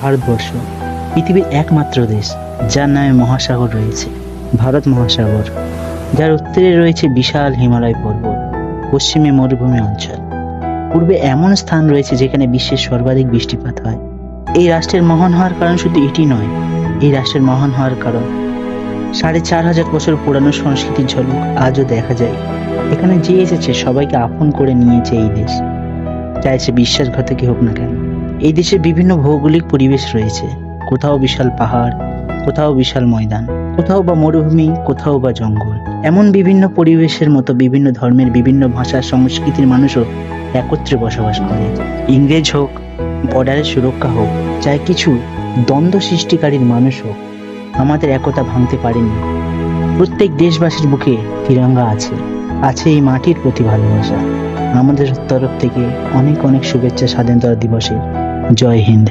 ভারতবর্ষ পৃথিবীর একমাত্র দেশ যার নামে মহাসাগর রয়েছে, ভারত মহাসাগর, যার উত্তরে রয়েছে বিশাল হিমালয় পর্বত, পশ্চিমে মরুভূমি অঞ্চল, পূর্বে এমন স্থান রয়েছে যেখানে বিশ্বের সর্বাধিক বৃষ্টিপাত হয়। এই রাষ্ট্রের মহান হওয়ার কারণ শুধু এটি নয়, এই রাষ্ট্রের মহান হওয়ার কারণ ৪,৫০০ বছর পুরানো সংস্কৃতির ঝলক আজও দেখা যায়। এখানে যে এসেছে সবাইকে আপন করে নিয়েছে এই দেশ, চাইছে বিশ্বাসঘাতকই হোক না কেন। এই দেশে বিভিন্ন ভৌগোলিক পরিবেশ রয়েছে, কোথাও বিশাল পাহাড়, কোথাও বিশাল ময়দান, কোথাও বা মরুভূমি, কোথাও বা জঙ্গল। এমন বিভিন্ন পরিবেশের মতো বিভিন্ন ধর্মের, বিভিন্ন ভাষা সংস্কৃতির মানুষও একত্রে বসবাস করে। ইংরেজ হোক, বর্ডারের সুরক্ষা হোক, চাই কিছু দ্বন্দ্ব সৃষ্টিকারীর মানুষ হোক, আমাদের একতা ভাঙতে পারেনি। প্রত্যেক দেশবাসীর বুকে তিরঙ্গা আছে, আছে এই মাটির প্রতি ভালোবাসা। আমাদের তরফ থেকে অনেক অনেক শুভেচ্ছা স্বাধীনতা দিবসে। জয় হিন্দ।